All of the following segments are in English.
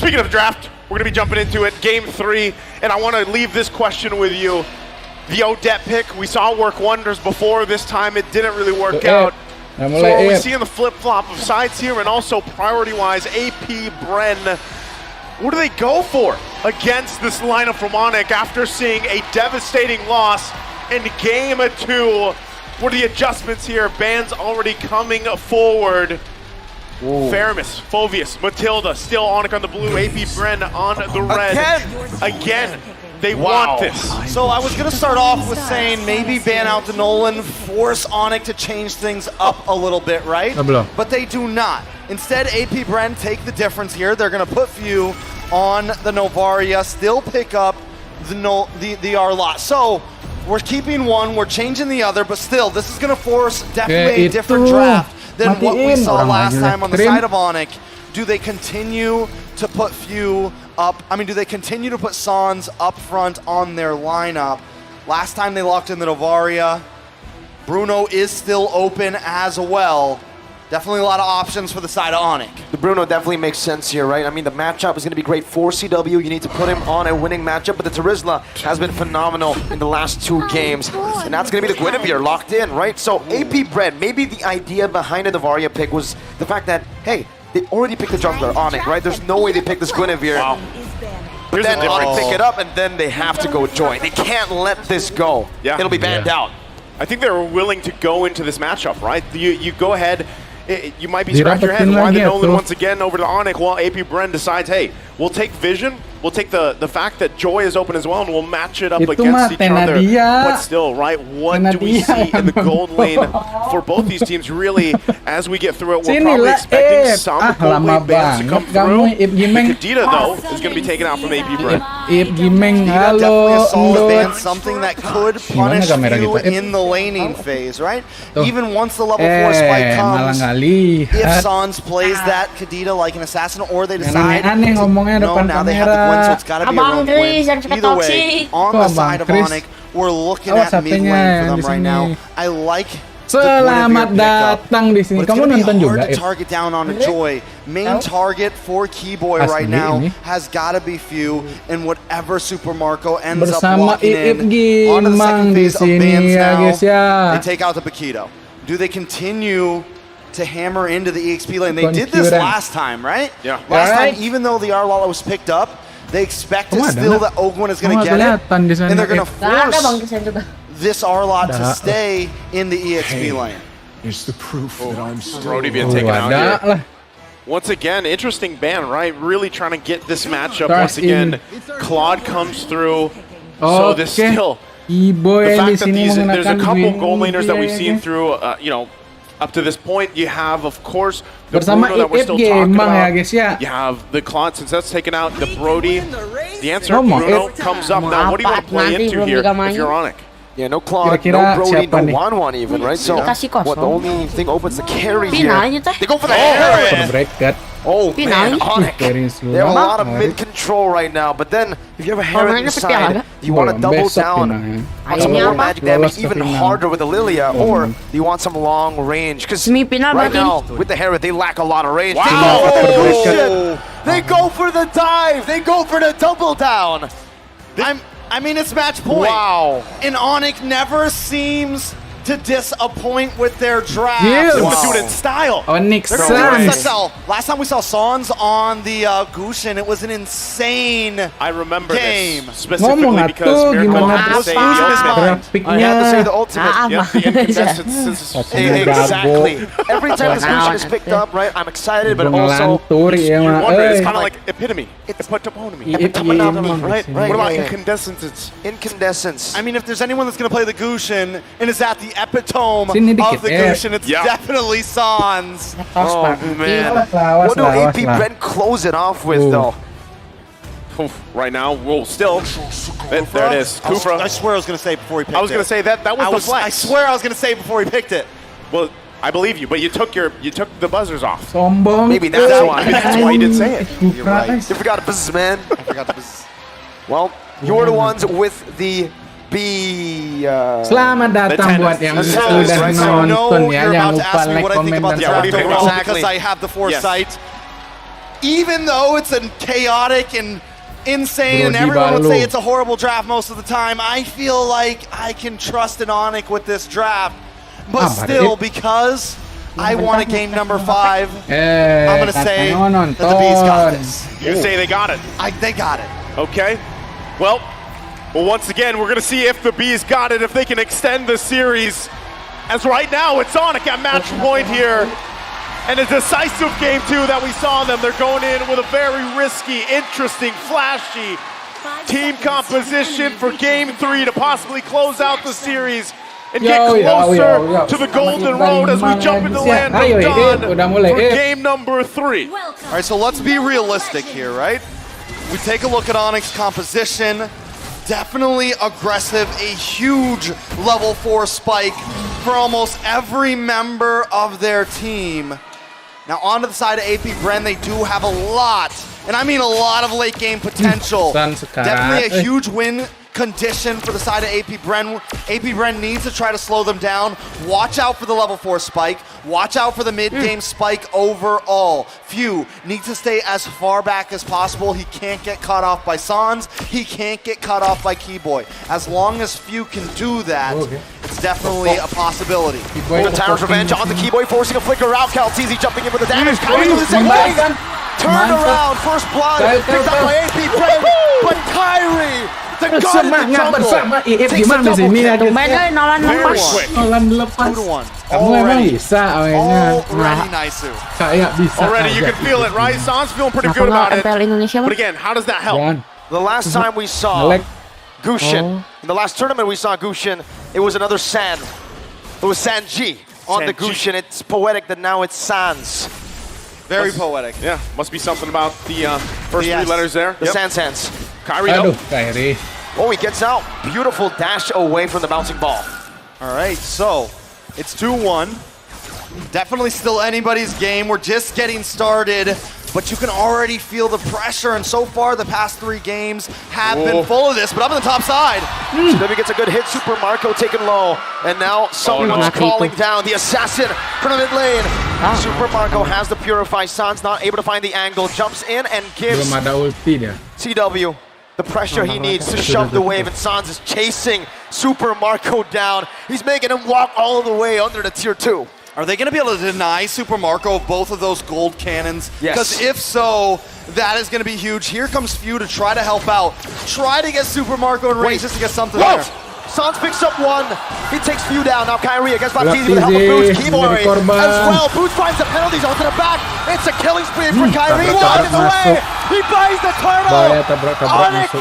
speaking of draft, we're going to be jumping into it. Game 3, and I want to leave this question with you. The Odette pick, we saw it work wonders before. This time it didn't really work out. So are we seeing the flip-flop of sides here, and also priority-wise, AP, Bren, what do they go for against this lineup from Onic after seeing a devastating loss in Game 2? What are the adjustments here? Bands already coming forward. Faramis, Phovius, Matilda, still Onic on the blue, AP, Bren on the red. Again. They want this. So I was going to start off with saying maybe ban out the Nolan, force Onic to change things up a little bit, right? But they do not. Instead, AP Bren take the difference here. They're going to put Few on the Novaria, still pick up the Arlot. So we're keeping one, we're changing the other, but still, this is going to force definitely a different draft than what we saw last time on the side of Onic. Do they continue to put Few up? I mean, do they continue to put Sans up front on their lineup? Last time they locked in the Novaria. Bruno is still open as well. Definitely a lot of options for the side of Onic. The Bruno definitely makes sense here, right? I mean, the matchup is going to be great for CW. You need to put him on a winning matchup, but the Terizla has been phenomenal in the last 2 games. And that's going to be the Guinevere locked in, right? So AP Bren, maybe the idea behind the Novaria pick was the fact that, hey, they already picked the jungler, Onic, right? There's no way they pick this Guinevere. Wow. But then Onic pick it up, and then they have to go join. They can't let this go. Yeah. It'll be banned out. I think they were willing to go into this matchup, right? You go ahead, you might be scratching your head. Why the Nolan once again over to Onic? Well, AP Bren decides, hey, we'll take Vision, we'll take the fact that Joy is open as well, and we'll match it up against each other. But still, right, what do we see in the gold lane for both these teams? Really, as we get through it, we're probably expecting some gold lane bans to come through. Kadita, though, is going to be taken out from AP Bren. Kadita definitely a solid ban, something that could punish you in the laning phase, right? Even once the level 4 spike comes, if Sans plays that Kadita like an assassin, or they decide now they have the Gwen, so it's got to be a rogue Gwen. Either way, on the side of Onic, we're looking at mid lane for them right now. I like the Selamat datang di sini. Kamu nonton juga? Hard to target down on a Joy. Main target for Keyboy right now has got to be Few, and whatever Super Marco ends up walking in onto the second phase of bans now, they take out the Paquito. Do they continue to hammer into the EXP lane? They did this last time, right? Yeah. Last time, even though the Arlala was picked up, they expected still that Ogwen is going to get it, and they're going to force this Arlot to stay in the EXP lane. It's the proof that I'm still Brody being taken out here. Once again, interesting ban, right? Really trying to get this matchup. Once again, Claude comes through. So this still, the fact that there's a couple gold laners that we've seen through, you know, up to this point. You have, of course, the Bruno that we're still talking about. You have the Claude, since that's taken out, the Brody. The answer, Bruno, comes up. Now, what do you want to play into here if you're Onic? Yeah, no Claude, no Brody, no 1-1 even, right? So, what, the only thing opens the carry here. They go for the Herald! Oh man, Onic. They have a lot of mid-control right now, but then, if you have a Herald inside, you want to double down on some more magic damage, even harder with the Lilia, or do you want some long range? Because right now, with the Herald, they lack a lot of range. They go for the dive! They go for the double down! I mean, it's match point. Wow. And Onic never seems to disappoint with their draft. They're going to do it in style. Onic Sans. Last time we saw Sans on the Gushin, it was an insane I remember game. This specifically because Miracle had to say the ultimate. I had to say the ultimate. Yeah, the incandescence. Exactly. Every time this Gushin is picked up, right, I'm excited, but also you wonder, it's kind of like epitome. It's epitome. Right? What about incandescence? Incandescence. I mean, if there's anyone that's going to play the Gushin and is at the epitome of the Gushin, it's definitely Sans. Oh man. What do AP Bren close it off with though? Right now, we'll still. There it is. Kufra. I swear I was going to say before he picked it. I was going to say that was the flex. I swear I was going to say before he picked it. Well, I believe you, but you took the buzzers off. Maybe that's why. That's why you didn't say it. You're right. You forgot to buzz, man. I forgot to buzz. Well, you're the ones with the B. Selamat datang buat yang sudah nonton ya. Jangan lupa like, comment, dan subscribe. Because I have the foresight. even though it's a chaotic and insane and everyone would say it's a horrible draft most of the time, I feel like I can trust an Onic with this draft. But still, because I want a game number 5, I'm going to say that the Bees got this. You say they got it? They got it. Okay. Well, once again, we're going to see if the Bees got it, if they can extend the series. As right now, it's Onic at match point here. And a decisive game 2 that we saw them. They're going in with a very risky, interesting, flashy team composition for game 3 to possibly close out the series and get closer to the golden road as we jump into the land of dawn for game number 3. All right, so let's be realistic here, right? We take a look at Onic's composition. Definitely aggressive, a huge level 4 spike for almost every member of their team. Now onto the side of AP Bren, they do have a lot, and I mean a lot of late game potential. Definitely a huge win condition for the side of AP Bren. AP Bren needs to try to slow them down. Watch out for the level 4 spike. Watch out for the mid-game spike overall. Few needs to stay as far back as possible. He can't get caught off by Sans. He can't get caught off by Keyboy. As long as Few can do that, it's definitely a possibility. The Tyrant's Revenge on the Keyboy, forcing a flicker out. Calteezy jumping in with the damage. Kyrie with the same way. Turned around, first blood, picked up by AP Bren, but Kyrie, the god in the jungle, takes the double kill. Already nice. Already you can feel it, right? Sans feeling pretty good about it. But again, how does that help? The last time we saw Gushin, in the last tournament we saw Gushin, it was another San. It was Sanji on the Gushin. It's poetic that now it's Sans. Very poetic. Yeah, must be something about the first 3 letters there. The Sans. Kyrie, though. Oh, he gets out. Beautiful dash away from the bouncing ball. All right, so it's 2-1. Definitely still anybody's game. We're just getting started, but you can already feel the pressure, and so far the past 3 games have been full of this, but up on the top side. CW gets a good hit, Super Marco taken low, and now someone's calling down the assassin from the mid lane. Super Marco has the Purify, Sans not able to find the angle, jumps in and gives CW the pressure he needs to shove the wave, and Sans is chasing Super Marco down. He's making him walk all the way under the tier 2. Are they going to be able to deny Super Marco both of those gold cannons? Yes. Because if so, that is going to be huge. Here comes Few to try to help out. Try to get Super Marco in range just to get something there. Sans picks up 1. He takes Few down. Now Kyrie against Baptiste with the help of Boots. Keyboy as well. Boots finds the penalties onto the back. It's a killing spree for Kyrie. One in the way. He buys the turtle. Onic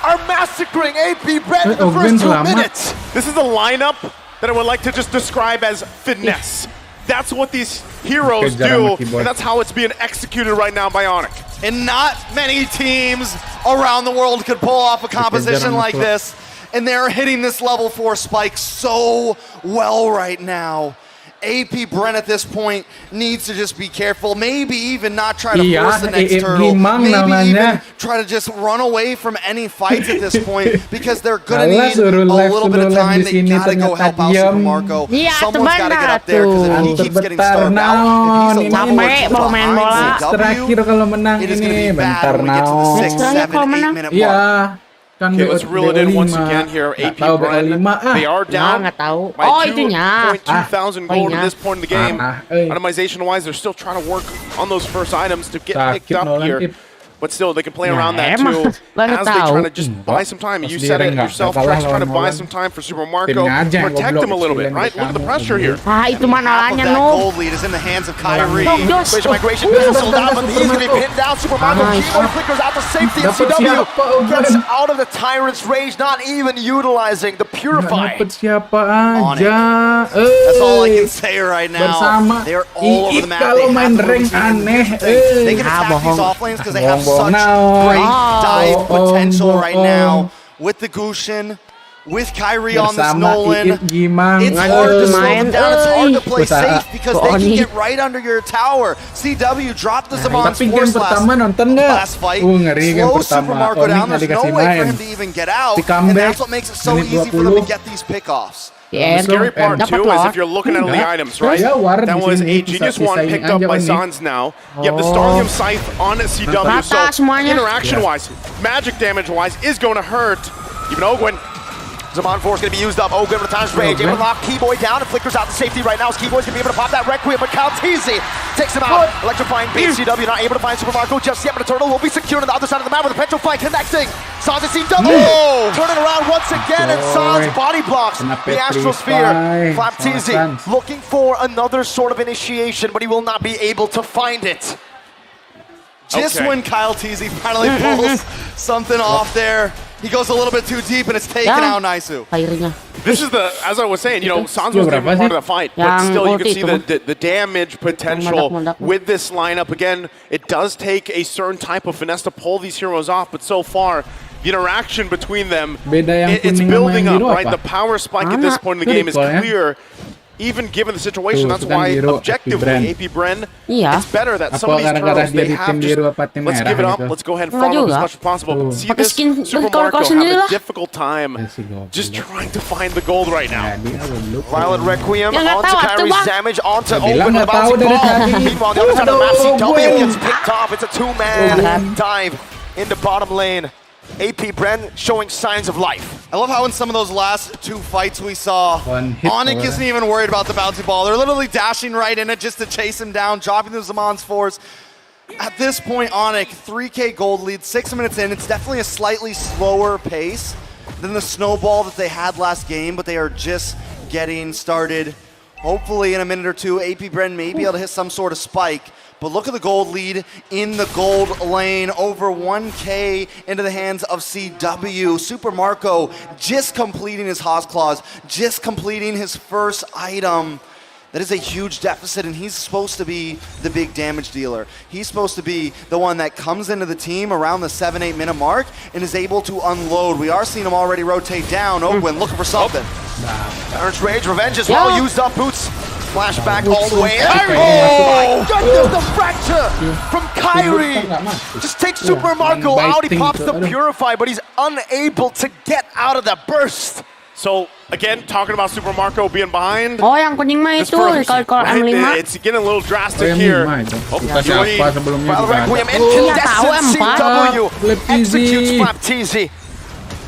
are massacring AP Bren in the first 2 minutes. This is a lineup that I would like to just describe as finesse. That's what these heroes do, and that's how it's being executed right now by Onic. And not many teams around the world could pull off a composition like this, and they're hitting this level 4 spike so well right now. AP Bren at this point needs to just be careful, maybe even not try to force the next turtle, maybe even try to just run away from any fights at this point, because they're gonna need a little bit of time. They gotta go help out Super Marco. Someone's gotta get up there, because if he keeps getting starved out, if he's alone behind CW, it is gonna be bad when we get to the 6, 7, 8 minute mark. Okay, let's reel it in once again here. AP Bren, they are down by 2,000 gold at this point in the game. Itemization-wise, they're still trying to work on those first items to get picked up here. But still, they can play around that too, as they try to just buy some time. You said it yourself, Trex, trying to buy some time for Super Marco, protect him a little bit, right? Look at the pressure here. Half of that gold lead is in the hands of Kyrie. Spatial migration missile down, but he's going to be pinned down. Super Marco Keyboy flickers out to safety, and CW gets out of the Tyrant's rage, not even utilizing the Purify. That's all I can say right now. They're all over the map. They can attack these off lanes because they have such great dive potential right now with the Gushin, with Kyrie on this Nolan. It's hard to slow them down. It's hard to play safe because they can get right under your tower. CW dropped the Zaman's force last fight. Slow Super Marco down. There's no way for him to even get out. And that's what makes it so easy for them to get these pickoffs. The scary part too is if you're looking at all the items, right? That was a Genius One picked up by Sans now. You have the Starlium Scythe on CW, so interaction-wise, magic damage-wise is going to hurt. Even Ogwen. Zaman Force going to be used up. Ogwen with a time's rage. Able to lock Keyboy down and flickers out to safety right now. Keyboy's going to be able to pop that Requiem, but Calteezy takes him out. Electrifying BCW, not able to find Super Marco just yet, but the Turtle will be secured on the other side of the map with a Petrify connecting. Sans and CW turning around once again, and Sans body blocks the Astrosphere. Flapteezy looking for another sort of initiation, but he will not be able to find it. Just when Kyle Teasy finally pulls something off there, he goes a little bit too deep and it's taken out Naisu. This is the, as I was saying, you know, Sans was part of the fight, but still you can see the damage potential with this lineup. Again, it does take a certain type of finesse to pull these heroes off, but so far, the interaction between them, it's building up, right? The power spike at this point in the game is clear. Even given the situation, that's why objectively, AP Bren, it's better that some of these turtles, they have just, let's give it up, let's go ahead and farm up as much as possible. See this Super Marco having a difficult time just trying to find the gold right now. Violet Requiem onto Kyrie's damage, onto Open with a bouncing ball. Meanwhile, the other side of the map, CW gets picked off. It's a two-man dive into bottom lane. AP Bren showing signs of life. I love how in some of those last two fights we saw, Onic isn't even worried about the bouncy ball. They're literally dashing right in it just to chase him down, dropping the Zaman's Force. At this point, Onic, 3K gold lead, 6 minutes in. It's definitely a slightly slower pace than the snowball that they had last game, but they are just getting started. Hopefully in a minute or two, AP Bren may be able to hit some sort of spike. But look at the gold lead in the gold lane, over 1K into the hands of CW. Super Marco just completing his Haas Claws, just completing his first item. That is a huge deficit, and he's supposed to be the big damage dealer. He's supposed to be the one that comes into the team around the 7-8 minute mark and is able to unload. We are seeing him already rotate down. Ogwen looking for something. Ernst Rage, Revenge is well used up. Boots flashback all the way. Oh my goodness, the fracture from Kyrie. Just takes Super Marco out. He pops the Purify, but he's unable to get out of that burst. So, again, talking about Super Marco being behind. Oh, yang kuning mah itu kalau M5. It's getting a little drastic here. Requiem incandescent CW executes Flapteezy.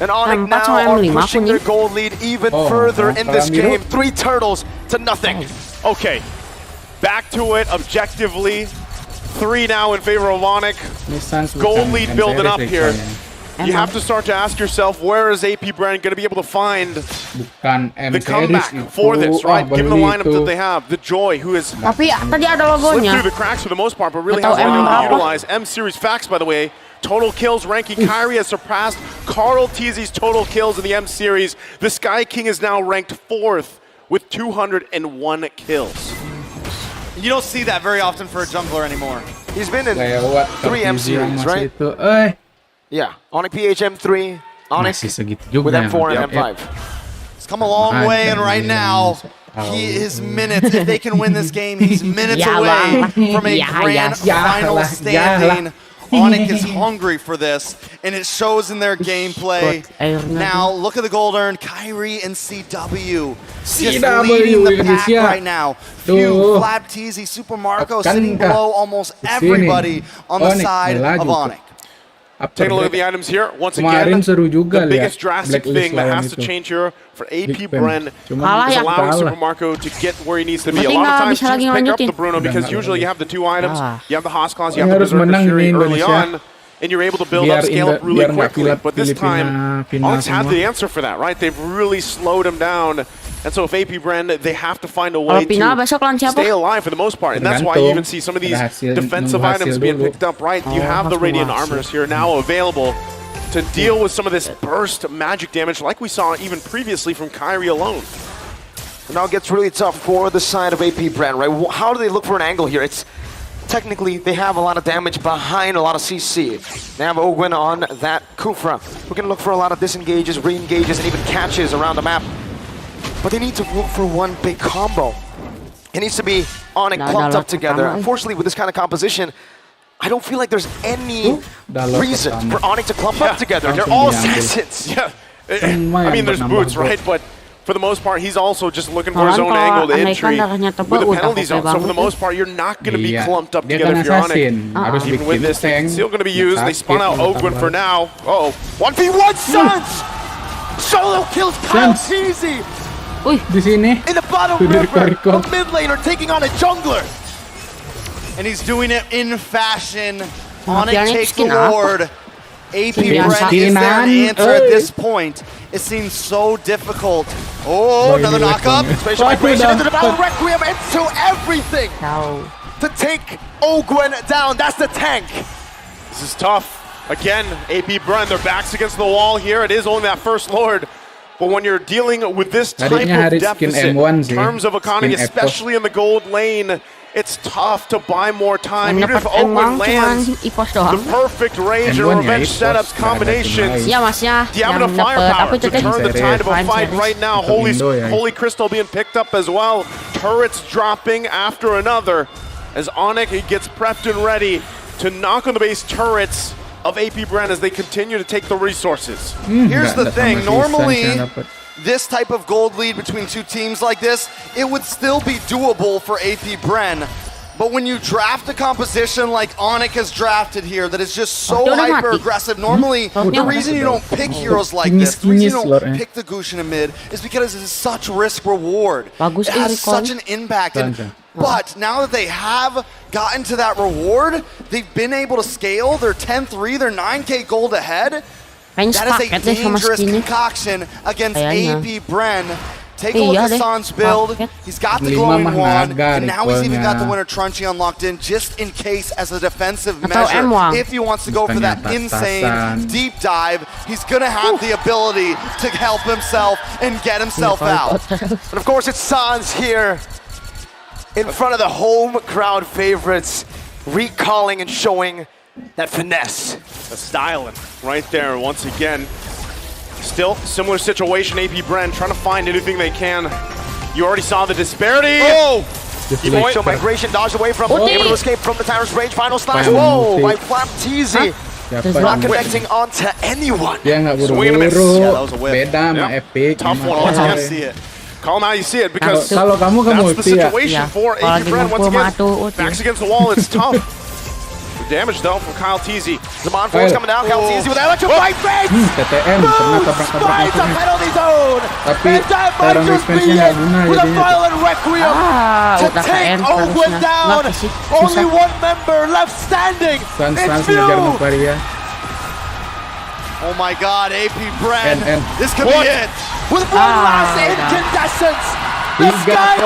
And Onic now are pushing their gold lead even further in this game. 3 turtles to nothing. Okay, back to it objectively. 3 now in favor of Onic. Gold lead building up here. You have to start to ask yourself, where is AP Bren going to be able to find the comeback for this, right? Given the lineup that they have, the Joy, who is slipped through the cracks for the most part, but really hasn't been able to utilize. M-Series Facts, by the way, total kills ranking. Kyrie has surpassed Carl Teasy's total kills in the M-Series. The Sky King is now ranked 4th with 201 kills. You don't see that very often for a jungler anymore. He's been in 3 M-Series, right? Yeah, Onic PHM3, Onyx with M4 and M5. It's come a long way, and right now, he is minutes. If they can win this game, he's minutes away from a grand final standing. Onic is hungry for this, and it shows in their gameplay. Now, look at the gold earned. Kyrie and CW just leading the pack right now. Few, Flapteezy, Super Marco sitting below almost everybody on the side of Onic. Taking a look at the items here. Once again, the biggest drastic thing that has to change here for AP Bren is allowing Super Marco to get where he needs to be. A lot of times teams pick up the Bruno because usually you have the 2 items, you have the Haas Claws, you have the Berserker Fury early on, and you're able to build up, scale up really quickly. But this time, Onyx had the answer for that, right? They've really slowed him down. And so if AP Bren, they have to find a way to stay alive for the most part. And that's why you even see some of these defensive items being picked up, right? You have the Radiant Armors here now available to deal with some of this burst magic damage like we saw even previously from Kyrie alone. Now it gets really tough for the side of AP Bren, right? How do they look for an angle here? It's technically, they have a lot of damage behind a lot of CC. They have Ogwen on that Kufra. We're going to look for a lot of disengages, re-engages, and even catches around the map. But they need to look for one big combo. It needs to be Onic clumped up together. Unfortunately, with this kind of composition, I don't feel like there's any reason for Onic to clump up together. They're all assassins. Yeah. I mean, there's Boots, right? But for the most part, he's also just looking for his own angle to entry with the penalty zone. So for the most part, you're not going to be clumped up together if you're Onic. Even with this, it's still going to be used. They spun out Oakland for now. Uh-oh. 1v1 Suns! Solo kills Kyle Teasy! Di sini. In the bottom river, a mid laner taking on a jungler. And he's doing it in fashion. Onic takes the Lord. AP Bren, is there an answer at this point? It seems so difficult. Oh, another knockup. Spatial migration into the battle. Requiem into everything to take Ogwen down. That's the tank. This is tough. Again, AP Bren, their backs against the wall here. It is only that first Lord. But when you're dealing with this type of deficit, in terms of economy, especially in the gold lane, it's tough to buy more time. Even if Oakland lands the perfect range and revenge setups combinations, do you have enough firepower to turn the tide of a fight right now? Holy Crystal being picked up as well. Turrets dropping after another as Onic gets prepped and ready to knock on the base turrets of AP Bren as they continue to take the resources. Here's the thing, normally this type of gold lead between two teams like this, it would still be doable for AP Bren. But when you draft a composition like Onic has drafted here that is just so hyper-aggressive, normally the reason you don't pick heroes like this, the reason you don't pick the Gusion in mid is because it is such risk-reward. It has such an impact. But now that they have gotten to that reward, they've been able to scale. They're 10-3, they're 9k gold ahead. That is a dangerous concoction against AP Bren. Take a look at San's build. He's got the glowing wand, and now he's even got the Winter Truncheon locked in just in case as a defensive measure. If he wants to go for that insane deep dive, he's going to have the ability to help himself and get himself out. But of course, it's Sans here in front of the home crowd favorites, recalling and showing that finesse. The styling right there once again. Still, similar situation, AP Bren trying to find anything they can. You already saw the disparity. Oh! So migration dodged away from, able to escape from the Tyrant's range. Final slash, whoa, by Flap Teasy. Not connecting onto anyone. Dia nggak buru-buru, beda sama Epic. Tough one once you see it. Call now you see it because kalau kamu that's the situation for AP Bren once again. Backs against the wall, it's tough. Damage though from Kyle Teasy. Zaman Force coming down. Kyle Teasy with electrified face. TTM Straight to penalty zone. Tapi Terang expansion nggak guna with a jadinya. violent requiem to take Ogwen down. Only one member left standing. Sans ngejar Maria. Oh my God, AP Bren. This could be it. With one last incandescence. The sky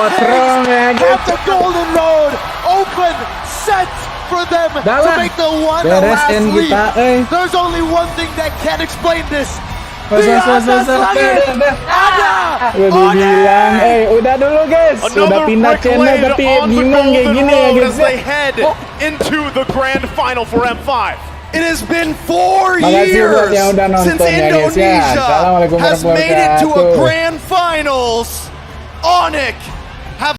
have the golden road open, set for them to make the one last leap. There's only one thing that can explain this. Udah dibilang, udah dulu guys. Udah pindah channel tapi bingung kayak gini ya guys. As they head into the grand final for M5. It has been 4 years since Indonesia has made it to a grand finals. Onic